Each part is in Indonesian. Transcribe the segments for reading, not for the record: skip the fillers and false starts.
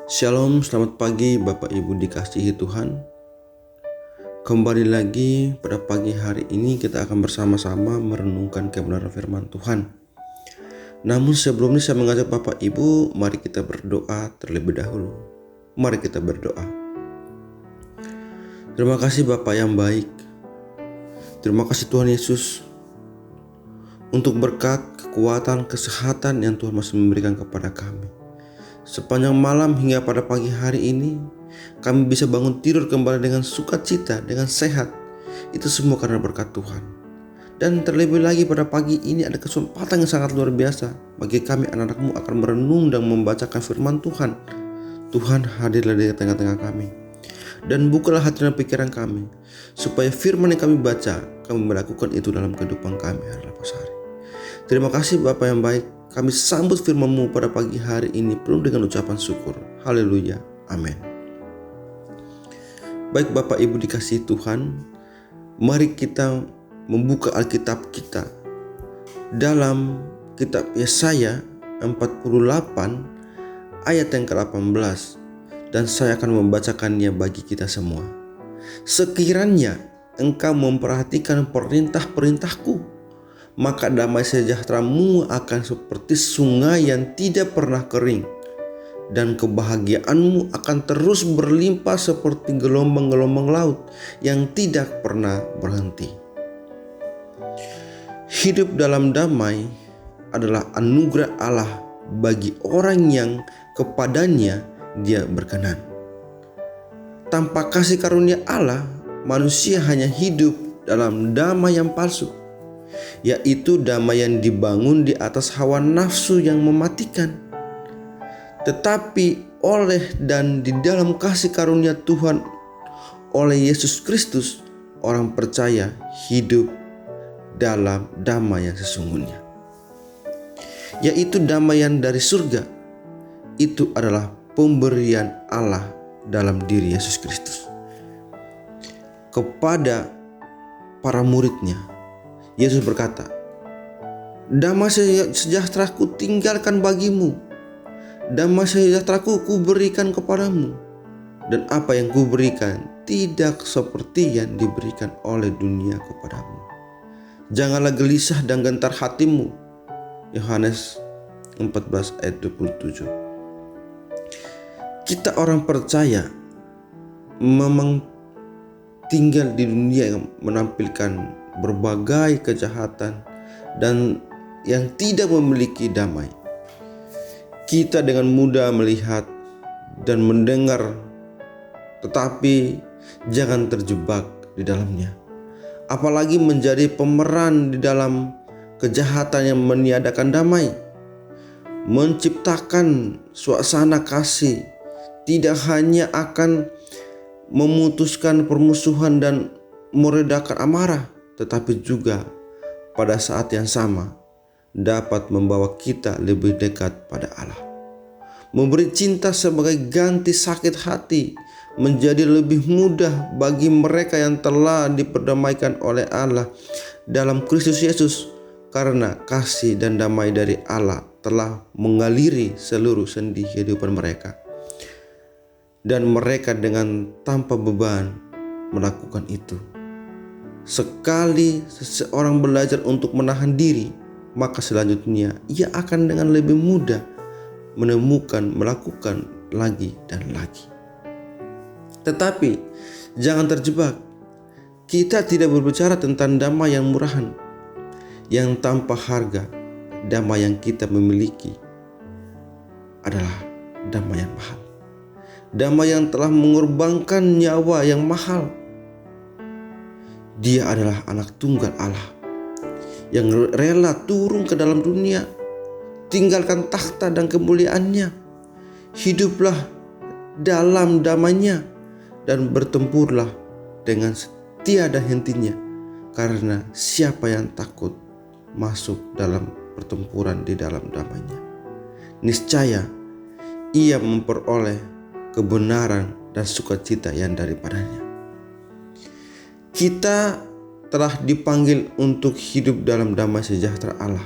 Shalom, selamat pagi Bapak Ibu dikasihi Tuhan. Kembali lagi pada pagi hari ini kita akan bersama-sama merenungkan kebenaran firman Tuhan. Namun sebelumnya saya mengajak Bapak Ibu, mari kita berdoa terlebih dahulu. Mari kita berdoa. Terima kasih Bapak yang baik. Terima kasih Tuhan Yesus untuk berkat, kekuatan, kesehatan yang Tuhan masih memberikan kepada kami. Sepanjang malam hingga pada pagi hari ini, kami bisa bangun tidur kembali dengan sukacita, dengan sehat. Itu semua karena berkat Tuhan. Dan terlebih lagi pada pagi ini ada kesempatan yang sangat luar biasa bagi kami anak-anakmu akan merenung dan membacakan firman Tuhan. Tuhan hadirlah di tengah-tengah kami. Dan bukalah hati dan pikiran kami, supaya firman yang kami baca, kami melakukan itu dalam kehidupan kami hari lepas hari. Terima kasih Bapa yang baik. Kami sambut firman-Mu pada pagi hari ini penuh dengan ucapan syukur. Haleluya. Amin. Baik Bapak Ibu dikasihi Tuhan, mari kita membuka Alkitab kita dalam kitab Yesaya 48 ayat yang ke-18, dan saya akan membacakannya bagi kita semua. Sekiranya engkau memperhatikan perintah-perintahku, maka damai sejahteramu akan seperti sungai yang tidak pernah kering, dan kebahagiaanmu akan terus berlimpah seperti gelombang-gelombang laut yang tidak pernah berhenti. Hidup dalam damai adalah anugerah Allah bagi orang yang kepadanya Dia berkenan. Tanpa kasih karunia Allah, manusia hanya hidup dalam damai yang palsu, yaitu damai yang dibangun di atas hawa nafsu yang mematikan. Tetapi oleh dan di dalam kasih karunia Tuhan oleh Yesus Kristus, orang percaya hidup dalam damai yang sesungguhnya, yaitu damai yang dari surga. Itu adalah pemberian Allah dalam diri Yesus Kristus kepada para muridnya. Yesus berkata, damai sejahtera-Ku tinggalkan bagimu, damai sejahtera-Ku berikan kepadamu, dan apa yang Ku berikan tidak seperti yang diberikan oleh dunia kepadamu. Janganlah gelisah dan gentar hatimu. Yohanes 14 ayat 27. Kita orang percaya memang tinggal di dunia yang menampilkan berbagai kejahatan dan yang tidak memiliki damai. Kita dengan mudah melihat dan mendengar, tetapi jangan terjebak di dalamnya. Apalagi menjadi pemeran di dalam kejahatan yang meniadakan damai. Menciptakan suasana kasih tidak hanya akan memutuskan permusuhan dan meredakan amarah, tetapi juga pada saat yang sama dapat membawa kita lebih dekat pada Allah. Memberi cinta sebagai ganti sakit hati menjadi lebih mudah bagi mereka yang telah diperdamaikan oleh Allah dalam Kristus Yesus, karena kasih dan damai dari Allah telah mengaliri seluruh sendi kehidupan mereka, dan mereka dengan tanpa beban melakukan itu. Sekali seseorang belajar untuk menahan diri, maka selanjutnya ia akan dengan lebih mudah melakukan lagi dan lagi. Tetapi jangan terjebak. Kita tidak berbicara tentang damai yang murahan, yang tanpa harga. Damai yang kita memiliki adalah damai yang mahal. Damai yang telah mengorbankan nyawa yang mahal. Dia adalah anak tunggal Allah yang rela turun ke dalam dunia, tinggalkan takhta dan kemuliaannya. Hiduplah dalam damainya dan bertempurlah dengan tiada hentinya, karena siapa yang takut masuk dalam pertempuran di dalam damainya, niscaya ia memperoleh kebenaran dan sukacita yang daripadanya. Kita telah dipanggil untuk hidup dalam damai sejahtera Allah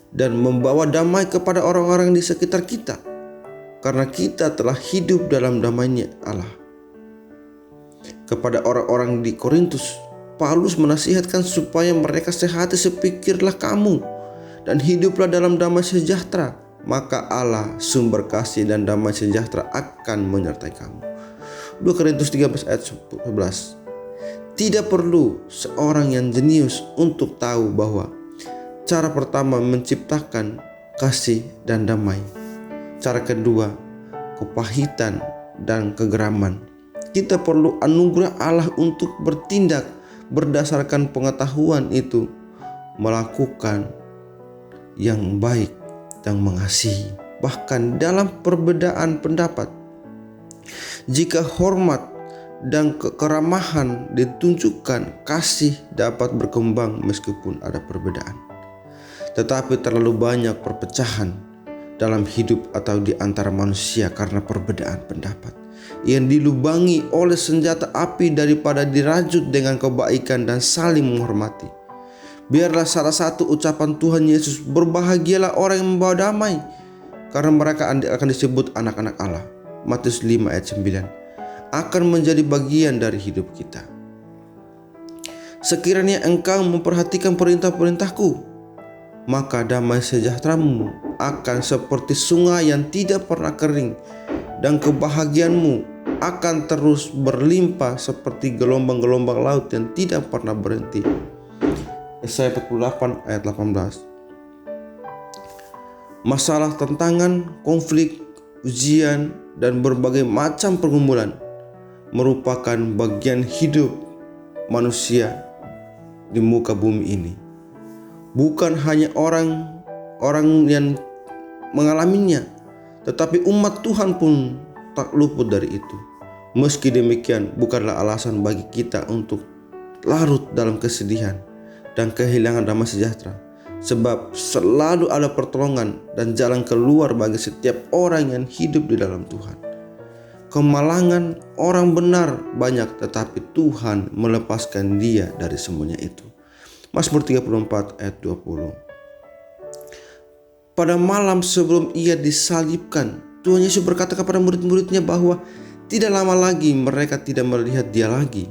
dan membawa damai kepada orang-orang di sekitar kita, karena kita telah hidup dalam damai-Nya Allah. Kepada orang-orang di Korintus, Paulus menasihatkan supaya mereka sehati sepikirlah kamu dan hiduplah dalam damai sejahtera, maka Allah sumber kasih dan damai sejahtera akan menyertai kamu. 2 Korintus 13 ayat 11. Tidak perlu seorang yang jenius untuk tahu bahwa cara pertama menciptakan kasih dan damai. Cara kedua, kepahitan dan kegeraman. Kita perlu anugerah Allah untuk bertindak berdasarkan pengetahuan itu, melakukan yang baik dan mengasihi. Bahkan dalam perbedaan pendapat, jika hormat dan keramahan ditunjukkan, kasih dapat berkembang meskipun ada perbedaan. Tetapi terlalu banyak perpecahan dalam hidup atau di antara manusia karena perbedaan pendapat yang dilubangi oleh senjata api daripada dirajut dengan kebaikan dan saling menghormati. Biarlah salah satu ucapan Tuhan Yesus, berbahagialah orang yang membawa damai, karena mereka akan disebut anak-anak Allah. Matius 5 ayat 9 akan menjadi bagian dari hidup kita. Sekiranya engkau memperhatikan perintah-perintahku, maka damai sejahteramu akan seperti sungai yang tidak pernah kering, dan kebahagiaanmu akan terus berlimpah seperti gelombang-gelombang laut yang tidak pernah berhenti. Yesaya 48 ayat 18. Masalah, tantangan, konflik, ujian, dan berbagai macam pergumulan merupakan bagian hidup manusia di muka bumi ini. Bukan hanya orang yang mengalaminya, tetapi umat Tuhan pun tak luput dari itu. Meski demikian, bukanlah alasan bagi kita untuk larut dalam kesedihan dan kehilangan damai sejahtera, sebab selalu ada pertolongan dan jalan keluar bagi setiap orang yang hidup di dalam Tuhan. Kemalangan orang benar banyak, tetapi Tuhan melepaskan dia dari semuanya itu. Mazmur 34 ayat 20. Pada malam sebelum ia disalibkan, Tuhan Yesus berkata kepada murid-muridnya bahwa tidak lama lagi mereka tidak melihat dia lagi,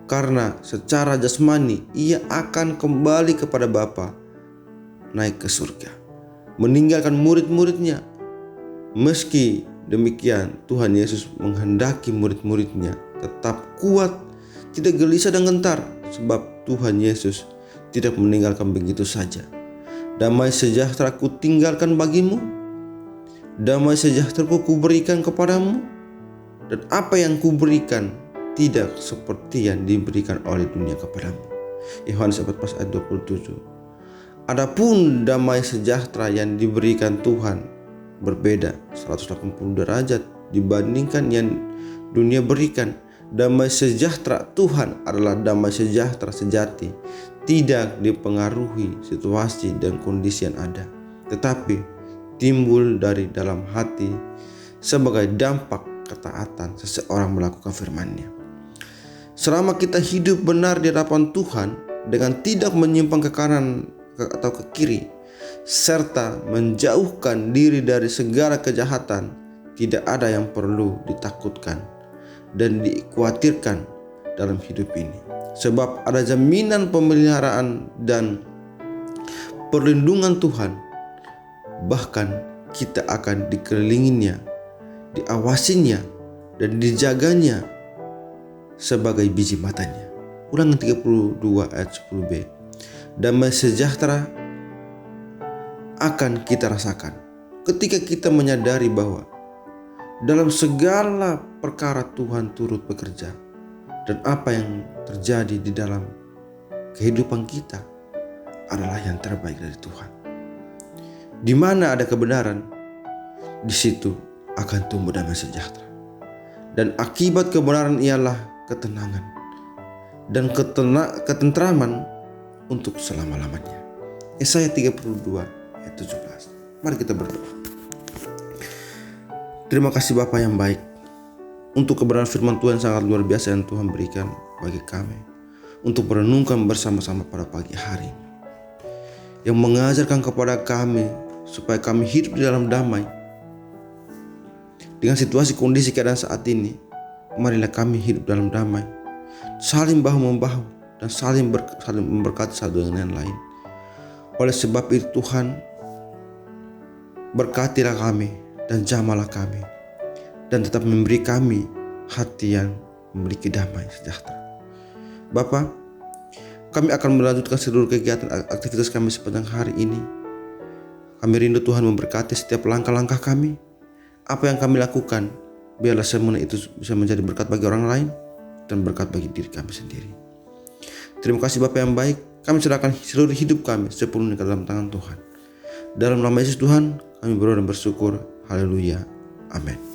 karena secara jasmani ia akan kembali kepada Bapa, naik ke surga, meninggalkan murid-muridnya. Meski demikian, Tuhan Yesus menghendaki murid-muridnya tetap kuat, tidak gelisah dan gentar, sebab Tuhan Yesus tidak meninggalkan begitu saja. Damai sejahtera ku tinggalkan bagimu, damai sejahtera ku berikan kepadamu, dan apa yang ku berikan tidak seperti yang diberikan oleh dunia kepadamu. Yohanes 14 ayat 27. Adapun damai sejahtera yang diberikan Tuhan berbeda 180 derajat dibandingkan yang dunia berikan. Damai sejahtera Tuhan adalah damai sejahtera sejati, tidak dipengaruhi situasi dan kondisi yang ada, tetapi timbul dari dalam hati sebagai dampak ketaatan seseorang melakukan firman-Nya. Selama kita hidup benar di hadapan Tuhan dengan tidak menyimpang ke kanan atau ke kiri, serta menjauhkan diri dari segala kejahatan, tidak ada yang perlu ditakutkan dan dikhawatirkan dalam hidup ini, sebab ada jaminan pemeliharaan dan perlindungan Tuhan. Bahkan kita akan dikelilinginya, diawasinya, dan dijaganya sebagai biji matanya. Ulangan 32 ayat 10b. Damai sejahtera akan kita rasakan ketika kita menyadari bahwa dalam segala perkara Tuhan turut bekerja, dan apa yang terjadi di dalam kehidupan kita adalah yang terbaik dari Tuhan. Di mana ada kebenaran, di situ akan tumbuh damai sejahtera, dan akibat kebenaran ialah ketenangan dan ketentraman untuk selama-lamanya. Yesaya 32 ayat 17. Mari kita berdoa. Terima kasih Bapa yang baik untuk kebenaran firman Tuhan sangat luar biasa yang Tuhan berikan bagi kami untuk merenungkan bersama-sama pada pagi hari ini, yang mengajarkan kepada kami supaya kami hidup di dalam damai, Dengan situasi kondisi keadaan saat ini, marilah kami hidup dalam damai, saling bahu-membahu, dan saling memberkati satu dengan yang lain. Oleh sebab itu Tuhan, berkatilah kami dan jamalah kami, dan tetap memberi kami hati yang memiliki damai sejahtera. Bapa, kami akan melanjutkan seluruh kegiatan aktivitas kami sepanjang hari ini. Kami rindu Tuhan memberkati setiap langkah-langkah kami. Apa yang kami lakukan, biarlah semua itu bisa menjadi berkat bagi orang lain dan berkat bagi diri kami sendiri. Terima kasih Bapa yang baik. Kami serahkan seluruh hidup kami sepenuhnya ke dalam tangan Tuhan. Dalam nama Yesus Tuhan, kami berdoa dan bersyukur. Haleluya. Amin.